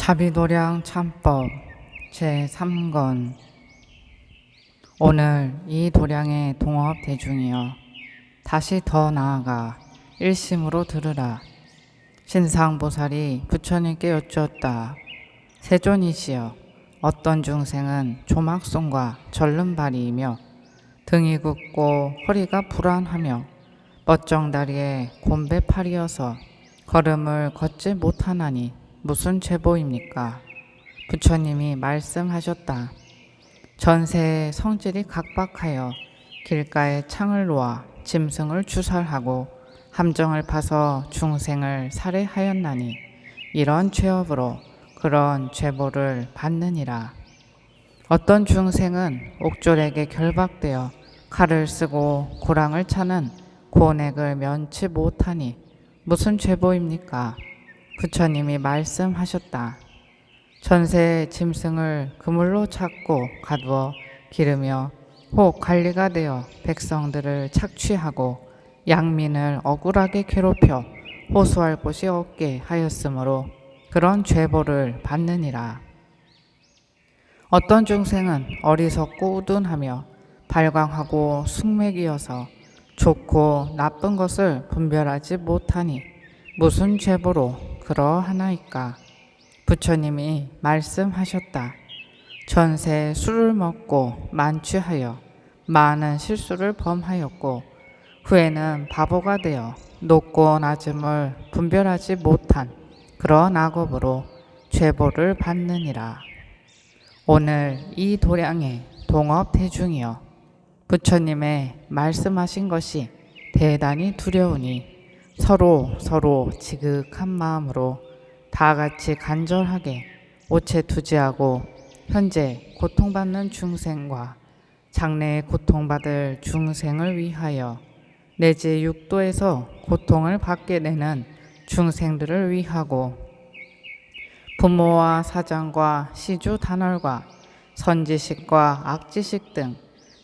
자비도량 참법 제3권. 오늘 이 도량의 동업 대중이여, 다시 더 나아가 일심으로 들으라. 신상보살이 부처님께 여쭈었다. 세존이시여, 어떤 중생은 조막손과 절름발이이며 등이 굽고 허리가 불안하며 멋정다리에 곤배팔이어서 걸음을 걷지 못하나니 무슨 죄보입니까? 부처님이 말씀하셨다. 전세의 성질이 각박하여 길가에 창을 놓아 짐승을 주살하고 함정을 파서 중생을 살해하였나니 이런 죄업으로 그런 죄보를 받느니라. 어떤 중생은 옥졸에게 결박되어 칼을 쓰고 고랑을 차는 고넥을 면치 못하니 무슨 죄보입니까? 부처님이 말씀하셨다. 전세의 짐승을 그물로 찾고 가두어 기르며 혹 관리가 되어 백성들을 착취하고 양민을 억울하게 괴롭혀 호소할 곳이 없게 하였으므로 그런 죄보를 받느니라. 어떤 중생은 어리석고 우둔하며 발광하고 숙맥이어서 좋고 나쁜 것을 분별하지 못하니 무슨 죄보로 그러하나이까? 부처님이 말씀하셨다. 전세 술을 먹고 만취하여 많은 실수를 범하였고 후에는 바보가 되어 높고 낮음을 분별하지 못한 그런 악업으로 죄보를 받느니라. 오늘 이 도량의 동업 대중이여, 부처님의 말씀하신 것이 대단히 두려우니 서로 지극한 마음으로 다같이 간절하게 오체투지하고 현재 고통받는 중생과 장래에 고통받을 중생을 위하여 내지 육도에서 고통을 받게 되는 중생들을 위하고 부모와 사장과 시주 단월과 선지식과 악지식 등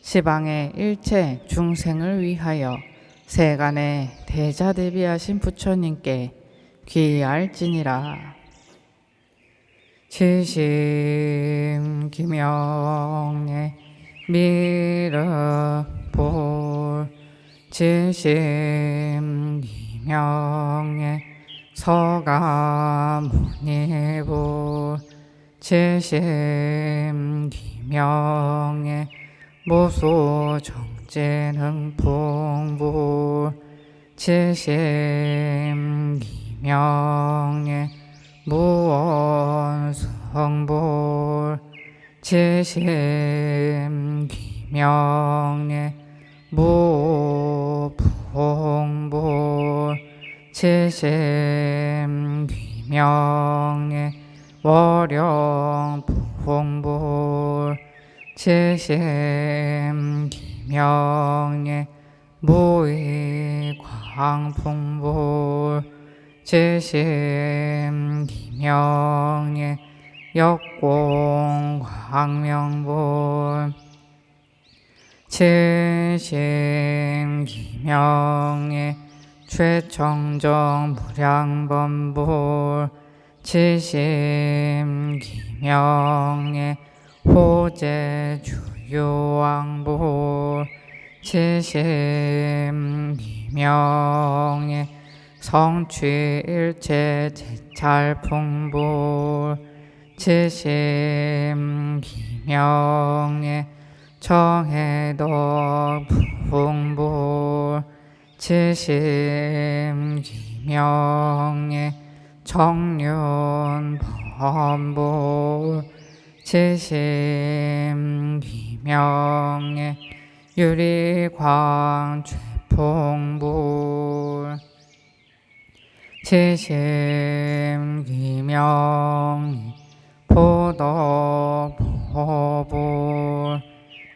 시방의 일체 중생을 위하여 세간에 대자대비하신 부처님께 귀할지니라. 지심 기명의 미륵불, 지심 기명의 서가모니불, 지심 기명의 무소정진흥풍불, 지심 기명의 무원성불, 지심 기명의 무풍불, 지심 기명의 월영풍불, 지심 기명의 무의광풍불, 지심 기명의 역공광명불, 지심 기명의 최청정 무량범불, 지심 기명의 호재주유왕불, 지심 기명의 성취일체 제찰풍불, 지심 기명의 정해덕풍불, 지심 기명의 정륜범불, 지심 기명의 유리광최풍불, 지심 기명의 포덕보불,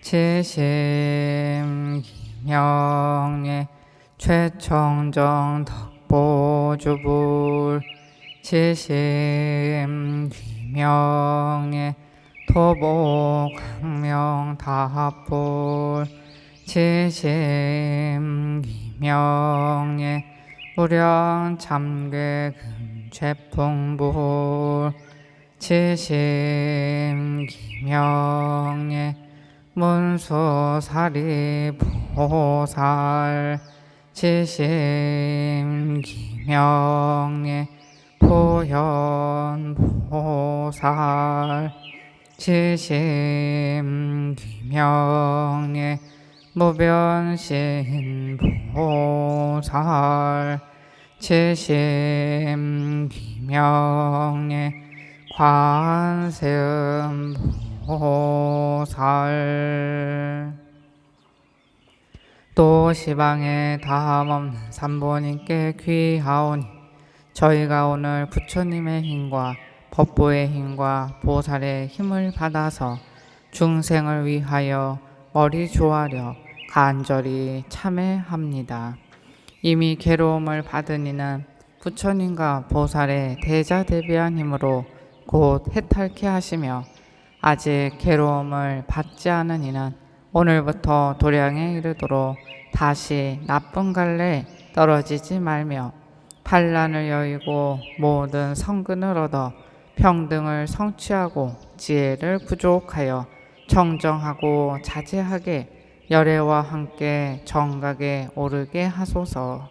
지심 기명의 최청정 덕보주불, 지심 기명의 토보광명다합불, 지심 기명의 무량참괴금최풍불, 지심 기명예 문수사리 보살 지심 기명예 보현 보살 지심 기명예 무변신 보살 지심 기명예 관세음 보살 또 시방에 다함없는 삼보님께 귀하오니 저희가 오늘 부처님의 힘과 법보의 힘과 보살의 힘을 받아서 중생을 위하여 머리 조아려 간절히 참회합니다. 이미 괴로움을 받은 이는 부처님과 보살의 대자대비한 힘으로 곧 해탈케 하시며 아직 괴로움을 받지 않은 이는 오늘부터 도량에 이르도록 다시 나쁜 갈래에 떨어지지 말며 반란을 여의고 모든 성근을 얻어 평등을 성취하고 지혜를 부족하여 청정하고 자제하게 열애와 함께 정각에 오르게 하소서.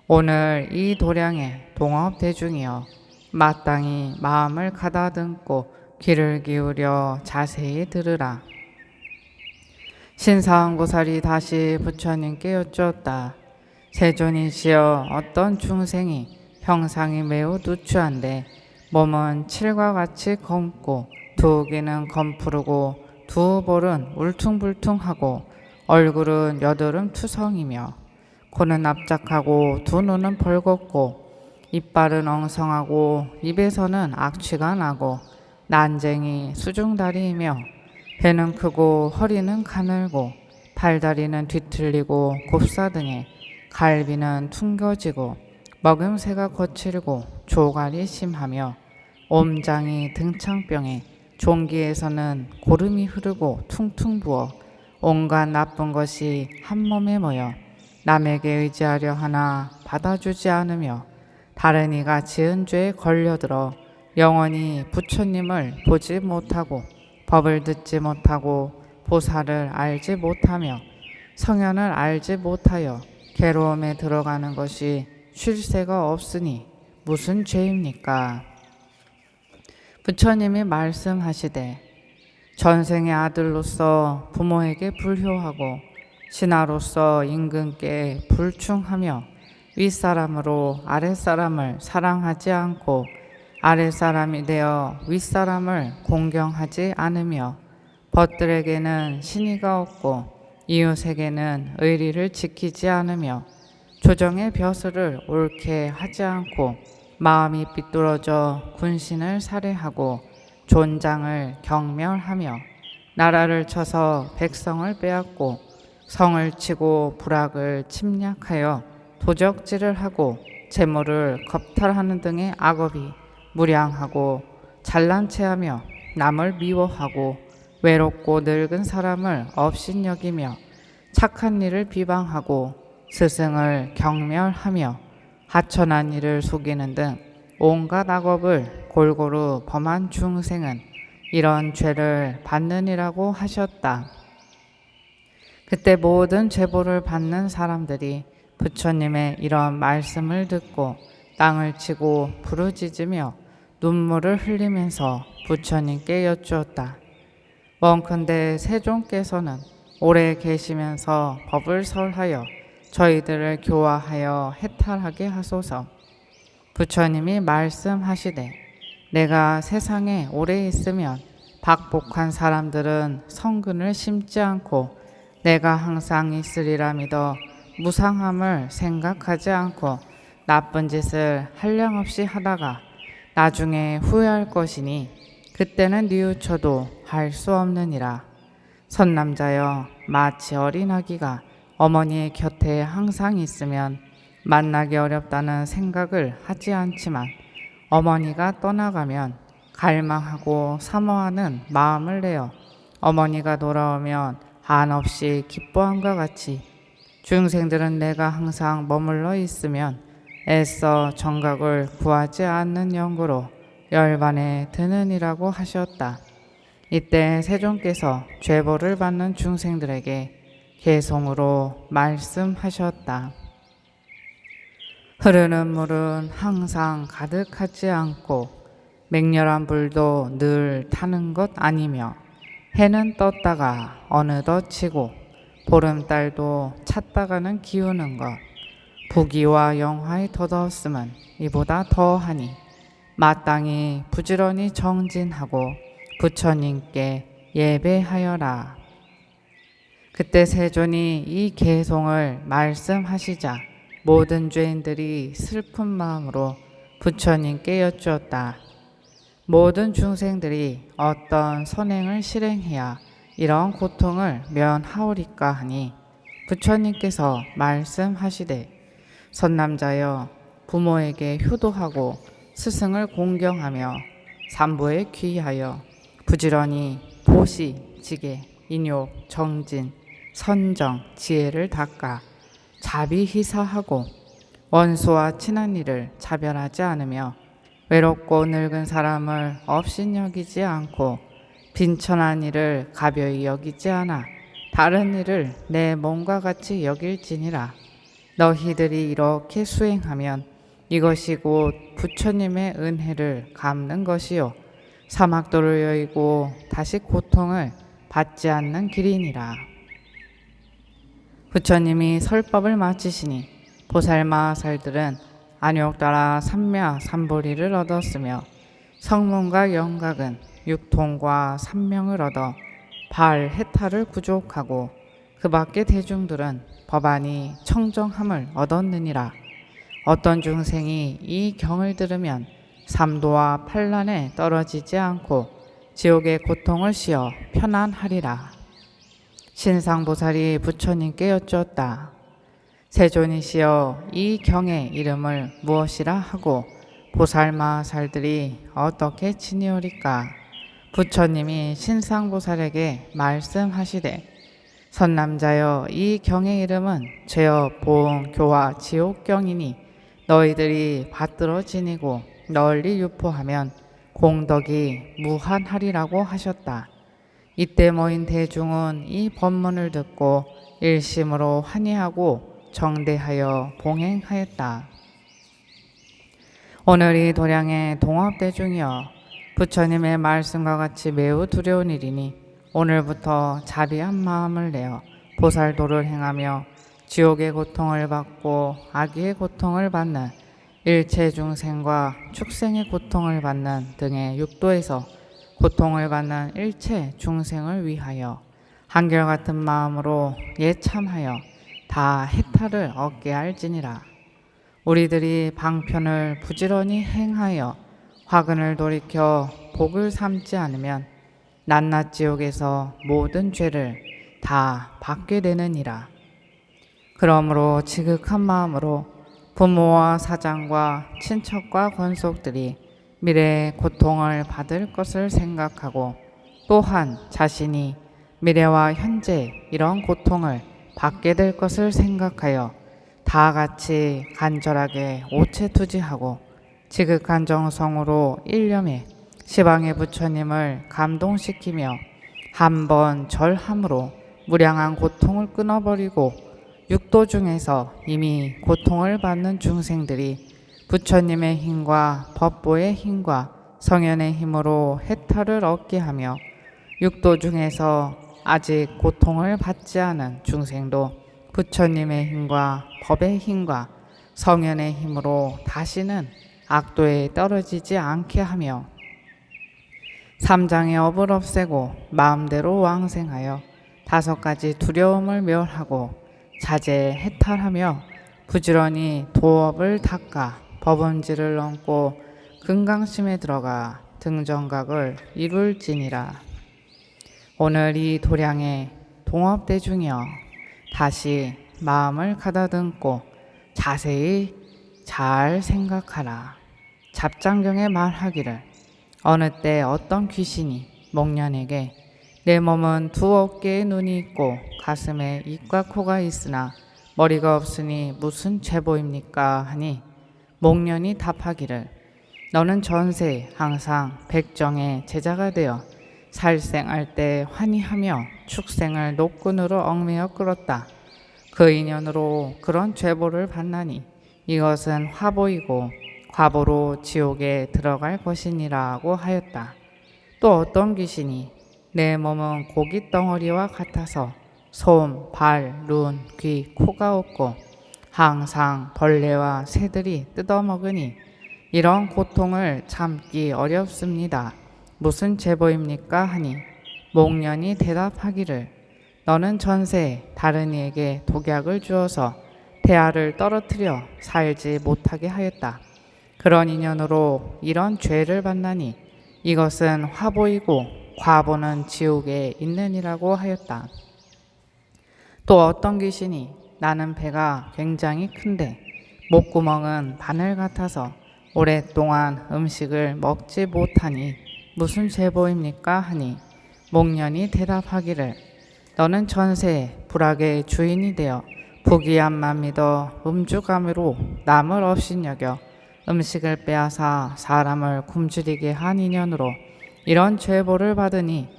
오늘 이 도량에 동업 대중이여 마땅히 마음을 가다듬고 귀를 기울여 자세히 들으라. 신사왕고살이 다시 부처님께 여쭈었다. 세존이시여 어떤 중생이 형상이 매우 누추한데 몸은 칠과 같이 검고 두 귀는 검푸르고 두 볼은 울퉁불퉁하고 얼굴은 여드름 투성이며 코는 납작하고 두 눈은 벌겋고 이빨은 엉성하고 입에서는 악취가 나고 난쟁이 수중다리이며 배는 크고 허리는 가늘고 팔다리는 뒤틀리고 곱사등에 갈비는 퉁겨지고 먹음새가 거칠고 조갈이 심하며 옴장이 등창병에 종기에서는 고름이 흐르고 퉁퉁 부어 온갖 나쁜 것이 한 몸에 모여 남에게 의지하려 하나 받아주지 않으며 다른 이가 지은 죄에 걸려들어 영원히 부처님을 보지 못하고 법을 듣지 못하고 보살을 알지 못하며 성현을 알지 못하여 괴로움에 들어가는 것이 쉴 새가 없으니 무슨 죄입니까? 부처님이 말씀하시되 전생의 아들로서 부모에게 불효하고 신하로서 임금께 불충하며 윗사람으로 아랫사람을 사랑하지 않고 아랫사람이 되어 윗사람을 공경하지 않으며 벗들에게는 신의가 없고 이웃에게는 의리를 지키지 않으며 조정의 벼슬을 옳게 하지 않고 마음이 삐뚤어져 군신을 살해하고 존장을 경멸하며 나라를 쳐서 백성을 빼앗고 성을 치고 부락을 침략하여 도적질을 하고 재물을 겁탈하는 등의 악업이 무량하고 잘난 체하며 남을 미워하고 외롭고 늙은 사람을 업신여기며 착한 일을 비방하고 스승을 경멸하며 하천한 일을 속이는 등 온갖 악업을 골고루 범한 중생은 이런 죄를 받느니라고 하셨다. 그때 모든 제보를 받는 사람들이 부처님의 이런 말씀을 듣고 땅을 치고 부르짖으며 눈물을 흘리면서 부처님께 여쭈었다. 원컨대 세존께서는 오래 계시면서 법을 설하여 저희들을 교화하여 해탈하게 하소서. 부처님이 말씀하시되 내가 세상에 오래 있으면 박복한 사람들은 성근을 심지 않고 내가 항상 있으리라 믿어 무상함을 생각하지 않고 나쁜 짓을 한량없이 하다가 나중에 후회할 것이니 그때는 뉘우쳐도 할 수 없느니라. 선남자여 마치 어린아기가 어머니의 곁에 항상 있으면 만나기 어렵다는 생각을 하지 않지만 어머니가 떠나가면 갈망하고 사모하는 마음을 내어 어머니가 돌아오면 한없이 기뻐함과 같이 중생들은 내가 항상 머물러 있으면 애써 정각을 구하지 않는 연고로 열반에 드느니라고 하셨다. 이때 세존께서 죄벌을 받는 중생들에게 개송으로 말씀하셨다. 흐르는 물은 항상 가득하지 않고 맹렬한 불도 늘 타는 것 아니며 해는 떴다가 어느덧 지고 보름달도 찼다가는 기우는 것. 부귀와 영화에 덧없음은 이보다 더하니 마땅히 부지런히 정진하고 부처님께 예배하여라. 그때 세존이 이 개송을 말씀하시자 모든 죄인들이 슬픈 마음으로 부처님께 여쭈었다. 모든 중생들이 어떤 선행을 실행해야 이런 고통을 면하오리까 하니 부처님께서 말씀하시되 선남자여 부모에게 효도하고 스승을 공경하며 삼보에 귀하여 부지런히 보시, 지계, 인욕, 정진, 선정, 지혜를 닦아 자비희사하고 원수와 친한 이를 차별하지 않으며 외롭고 늙은 사람을 업신여기지 않고 빈천한 일을 가벼이 여기지 않아 다른 일을 내 몸과 같이 여길지니라. 너희들이 이렇게 수행하면 이것이 곧 부처님의 은혜를 갚는 것이요 사막도를 여의고 다시 고통을 받지 않는 길이니라. 부처님이 설법을 마치시니 보살마살들은 안욕 따라 삼며 삼보리를 얻었으며 성문과 영각은 육통과 삼명을 얻어 발 해탈을 구족하고 그 밖의 대중들은 법안이 청정함을 얻었느니라. 어떤 중생이 이 경을 들으면 삼도와 판란에 떨어지지 않고 지옥의 고통을 쉬어 편안하리라. 신상보살이 부처님께 여쭈었다. 세존이시여 이 경의 이름을 무엇이라 하고 보살마살들이 어떻게 지니오리까? 부처님이 신상보살에게 말씀하시되 선남자여 이 경의 이름은 죄업, 보응, 교화, 지옥경이니 너희들이 받들어 지니고 널리 유포하면 공덕이 무한하리라고 하셨다. 이때 모인 대중은 이 법문을 듣고 일심으로 환희하고 정대하여 봉행하였다. 오늘 이 도량의 동업대중이여 부처님의 말씀과 같이 매우 두려운 일이니 오늘부터 자비한 마음을 내어 보살도를 행하며 지옥의 고통을 받고 악의의 고통을 받는 일체 중생과 축생의 고통을 받는 등의 육도에서 고통을 받는 일체 중생을 위하여 한결같은 마음으로 예참하여 다 해탈을 얻게 할지니라. 우리들이 방편을 부지런히 행하여 화근을 돌이켜 복을 삼지 않으면 낱낱 지옥에서 모든 죄를 다 받게 되느니라. 그러므로 지극한 마음으로 부모와 사장과 친척과 권속들이 미래의 고통을 받을 것을 생각하고 또한 자신이 미래와 현재 이런 고통을 받게 될 것을 생각하여 다 같이 간절하게 오체투지하고 지극한 정성으로 일념에 시방의 부처님을 감동시키며 한 번 절함으로 무량한 고통을 끊어버리고 육도 중에서 이미 고통을 받는 중생들이 부처님의 힘과 법보의 힘과 성현의 힘으로 해탈을 얻게 하며 육도 중에서 아직 고통을 받지 않은 중생도 부처님의 힘과 법의 힘과 성현의 힘으로 다시는 악도에 떨어지지 않게 하며 삼장의 업을 없애고 마음대로 왕생하여 5가지 두려움을 멸하고 자제 해탈하며 부지런히 도업을 닦아 법음지를 넘고 금강심에 들어가 등정각을 이룰지니라. 오늘 이 도량의 동업대중이여 다시 마음을 가다듬고 자세히 잘 생각하라. 잡장경에 말하기를 어느 때 어떤 귀신이 목련에게 내 몸은 2 어깨에 눈이 있고 가슴에 입과 코가 있으나 머리가 없으니 무슨 죄보입니까 하니 목련이 답하기를 너는 전세 항상 백정의 제자가 되어 살생할 때 환희하며 축생을 노끈으로 얽매여 끌었다. 그 인연으로 그런 죄보를 받나니 이것은 화보이고 과보로 지옥에 들어갈 것이니라고 하였다. 또 어떤 귀신이 내 몸은 고기 덩어리와 같아서 손, 발, 눈, 귀, 코가 없고 항상 벌레와 새들이 뜯어먹으니 이런 고통을 참기 어렵습니다. 무슨 제보입니까? 하니 목련이 대답하기를 너는 전세 다른 이에게 독약을 주어서 태아를 떨어뜨려 살지 못하게 하였다. 그런 인연으로 이런 죄를 받나니 이것은 화보이고 과보는 지옥에 있느니라고 하였다. 또 어떤 귀신이 나는 배가 굉장히 큰데 목구멍은 바늘 같아서 오랫동안 음식을 먹지 못하니 무슨 제보입니까? 하니 목련이 대답하기를 너는 전세 불악의 주인이 되어 부귀함만 믿어 음주감으로 남을 업신여겨 음식을 빼앗아 사람을 굶주리게 한 인연으로 이런 죄보를 받으니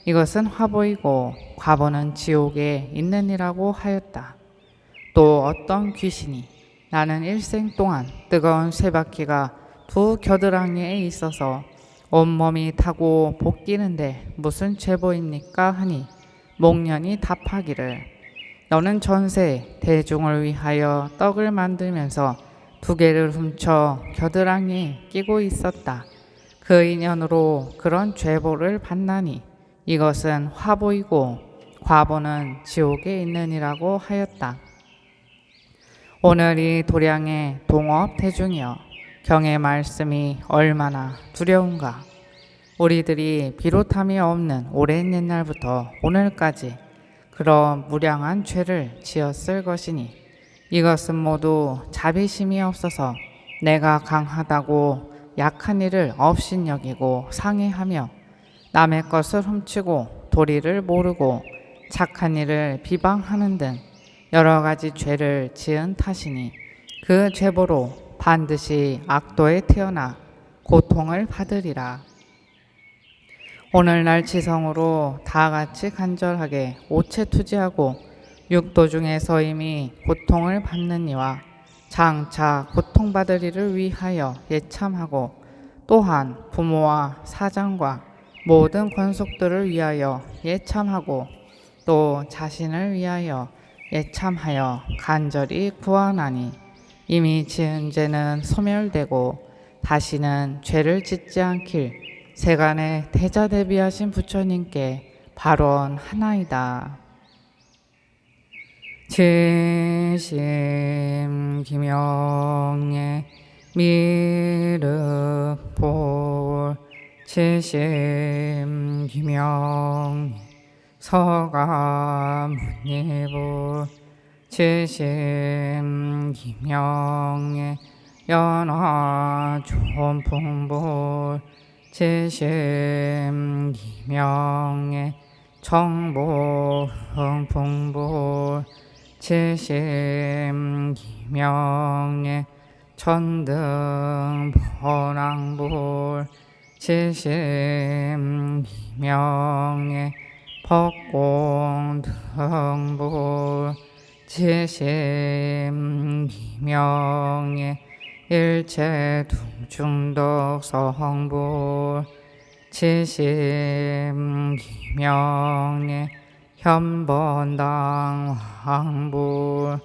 이것은 화보이고 과보는 지옥에 있느니라고 하였다. 또 어떤 귀신이 나는 일생 동안 뜨거운 쇠바퀴가 두 겨드랑이에 있어서 온몸이 타고 볶이는데 무슨 죄보입니까? 하니 목련이 답하기를 너는 전세 대중을 위하여 떡을 만들면서 두 개를 훔쳐 겨드랑이에 끼고 있었다. 그 인연으로 그런 죄보를 받나니 이것은 화보이고 과보는 지옥에 있느니라고 하였다. 오늘 이 도량의 동업 대중이여 경의 말씀이 얼마나 두려운가. 우리들이 비롯함이 없는 오랜 옛날부터 오늘까지 그런 무량한 죄를 지었을 것이니 이것은 모두 자비심이 없어서 내가 강하다고 약한 이를 업신여기고 상해하며 남의 것을 훔치고 도리를 모르고 착한 이를 비방하는 등 여러 가지 죄를 지은 탓이니 그 죄보로 반드시 악도에 태어나 고통을 받으리라. 오늘날 지성으로 다 같이 간절하게 오체투지하고 육도중에 서임이 고통을 받는 이와 장차 고통받을 이를 위하여 예참하고 또한 부모와 사장과 모든 권속들을 위하여 예참하고 또 자신을 위하여 예참하여 간절히 구하나니 이미 지은 죄는 소멸되고 다시는 죄를 짓지 않길 세간의 대자 대비하신 부처님께 발언하나이다. 진심 기명의 미륵볼 진심 기명의 서가문니볼 진심 기명의 연화존풍볼 진심 기명의 정보흥풍볼 진심 기명의 천등번왕볼 진심 기명의 법공등볼 진심 기명의 일체둥중덕성볼 진심 기명의 현번당왕볼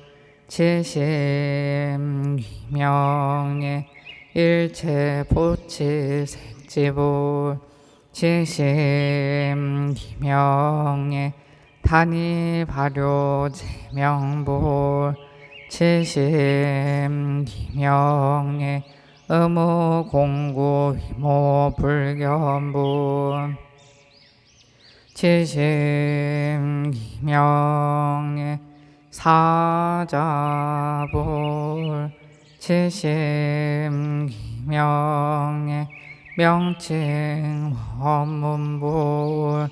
진심 기명의 일체보치색지볼 진심 기명의 단위발효제명볼 진심 기명의 의무공구위모불견볼 진심 기명의 사자볼 진심 기명의 명칭원문볼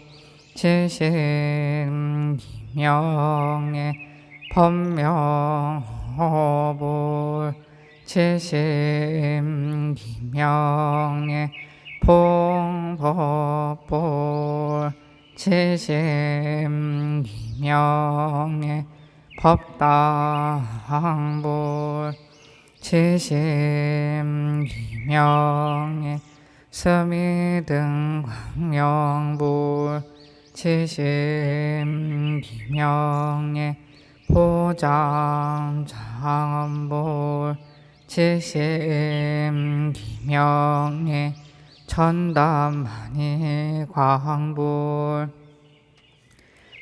진심 기명의 법명호볼 칠심 기명예 봉법볼 칠심 기명예 법당볼 칠심 기명예 스미등 광명볼 칠심 기명예 보장장엄볼 칠심 기명예 천담만이 광볼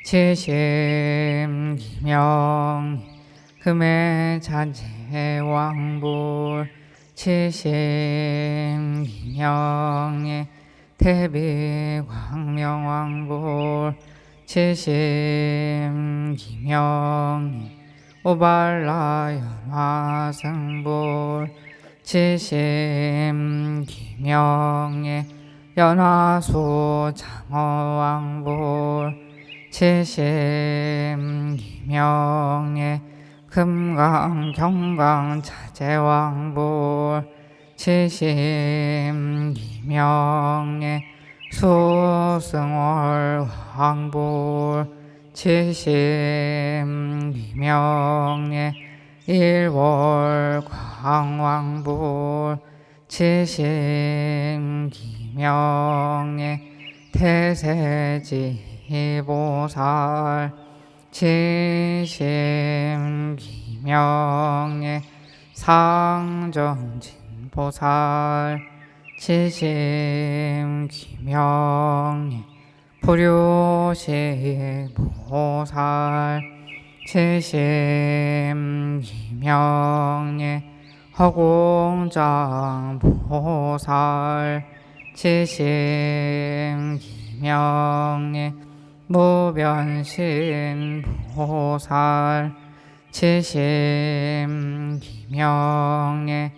칠심 기명 금의 자제왕볼 칠심 기명예 태비광명왕볼 칠심 기명예 오발라연화승볼 칠심 기명예 연화수 장어왕볼 칠심 기명예 금강 자제왕볼 칠심 기명예 수승월왕볼 칠심 기명예 일월광왕볼 칠심 기명예 태세지보살 칠심 기명예 상정진보살 칠심 기명예 불효식보살 칠심 기명예 허공장보살 칠심 기명예 무변신보살 칠심 기명예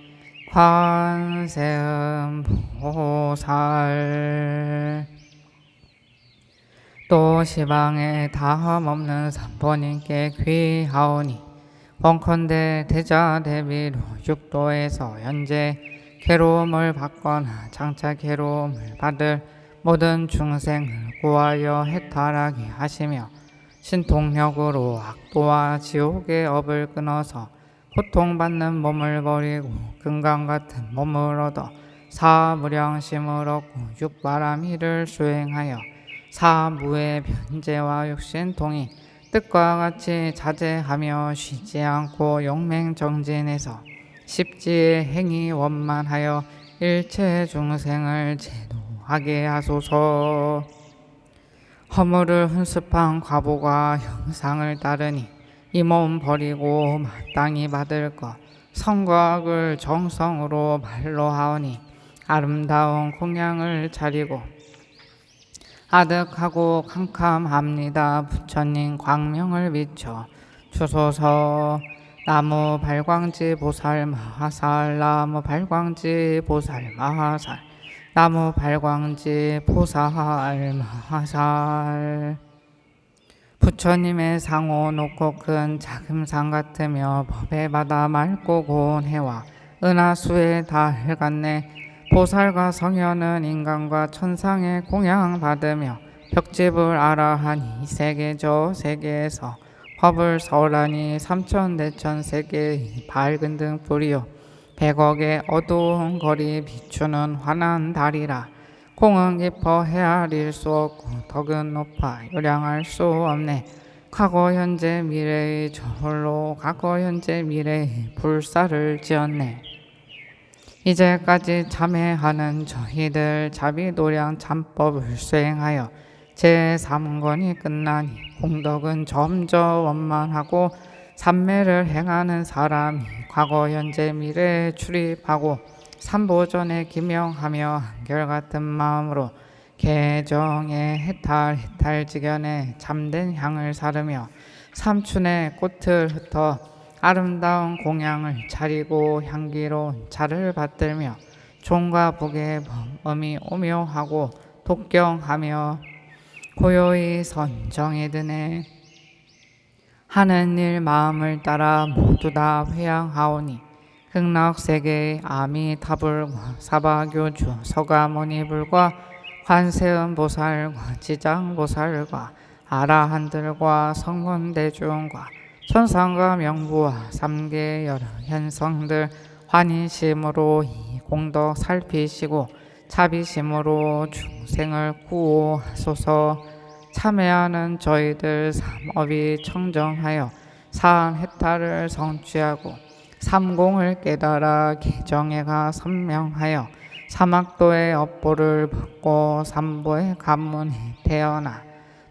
관세음보살 또 시방에 다함없는 삼보님께 귀하오니 원컨대 대자대비로 육도에서 현재 괴로움을 받거나 장차 괴로움을 받을 모든 중생을 구하여 해탈하게 하시며 신통력으로 악도와 지옥의 업을 끊어서 고통받는 몸을 버리고 금강같은 몸을 얻어 사무량심을 얻고 육바라밀을 수행하여 사무의 변제와 육신통이 뜻과 같이 자제하며 쉬지 않고 용맹정진해서 십지의 행위 원만하여 일체 중생을 제도하게 하소서. 허물을 훈습한 과보가 형상을 따르니 이 몸 버리고 마땅히 받을 것 성과악을 정성으로 말로 하오니 아름다운 공양을 차리고 아득하고 캄캄합니다. 부처님 광명을 비춰 주소서. 나무 발광지 보살 마하살 나무 발광지 보살 마하살 나무 발광지 보살 마하살 부처님의 상호 높고 큰 자금산 같으며 법의 바다 맑고 고운 해와 은하수의 달 같네. 보살과 성현은 인간과 천상의 공양 받으며 벽집을 아라하니 세계 저 세계에서 법을 설하니 삼천대천 세계의 밝은 등불이요 백억의 어두운 거리 비추는 환한 달이라. 공은 깊어 헤아릴 수 없고 덕은 높아 요량할 수 없네. 과거 현재 미래의 저홀로 과거 현재 미래의 불사를 지었네. 이제까지 참회하는 저희들 자비도량 참법을 수행하여 제3권이 끝나니 공덕은 점점 원만하고 삼매를 행하는 사람이 과거 현재 미래에 출입하고 삼보전에 기명하며 한결같은 마음으로 개정에 해탈지견에 참된 향을 사르며 삼춘의 꽃을 흩어 아름다운 공양을 차리고 향기로운 차를 받들며 종과 북의 범음이 오묘하고 독경하며 고요히 선정에 드네. 하는 일 마음을 따라 모두 다 회양하오니 극락세계의 아미타불과 사바교주 서가모니불과 관세음보살과 지장보살과 아라한들과 성문대중과 천상과 명부와 삼계 여러 현성들 환희심으로 이 공덕 살피시고 자비심으로 중생을 구호하소서. 참회하는 저희들 삼업이 청정하여 사안해탈을 성취하고 삼공을 깨달아 개정해가 선명하여 사막도의 업보를 받고 삼보의 관문이 태어나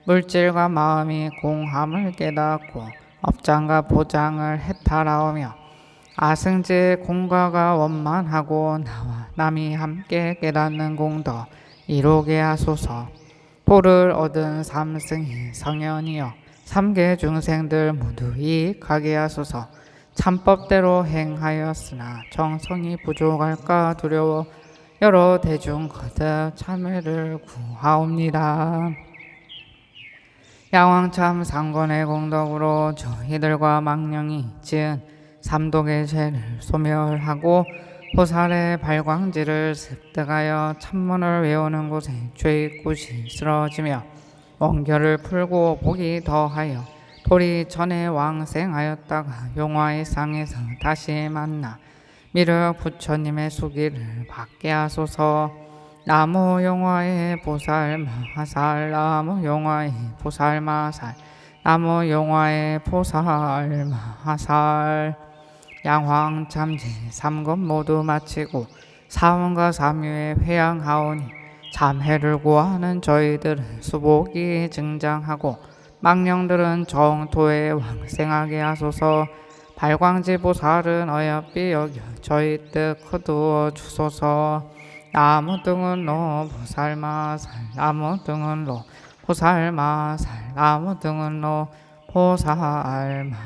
물질과 마음이 공함을 깨닫고 업장과 보장을 해탈하오며 아승제의 공과가 원만하고 나와 남이 함께 깨닫는 공덕 이루게 하소서. 도를 얻은 삼승이 성현이여 삼계 중생들 모두 이익하게 하소서. 참법대로 행하였으나 정성이 부족할까 두려워 여러 대중 거듭 참회를 구하옵니다. 양왕참 상건의 공덕으로 저희들과 망령이 지은 삼독의 죄를 소멸하고 보살의 발광지를 습득하여 참문을 외우는 곳에 죄입굿이 쓰러지며 원결을 풀고 복이 더하여 돌이 전에 왕생하였다가 용화의 상에서 다시 만나 미륵 부처님의 수기를 받게 하소서. 나무 용화의 보살 마살 나무 용화의 보살 마살 나무 용화의 보살 마살. 양황참제 삼급 모두 마치고 사원과 삼유에 회양하오니 참회를 구하는 저희들은 수복이 증장하고 망령들은 정토에 왕생하게 하소서. 발광지 보살은 어여삐 여겨 저희 뜻 거두어 주소서. 나무 등은로 보살마살 나무 등은로 보살마살 나무 등은로 보살마살.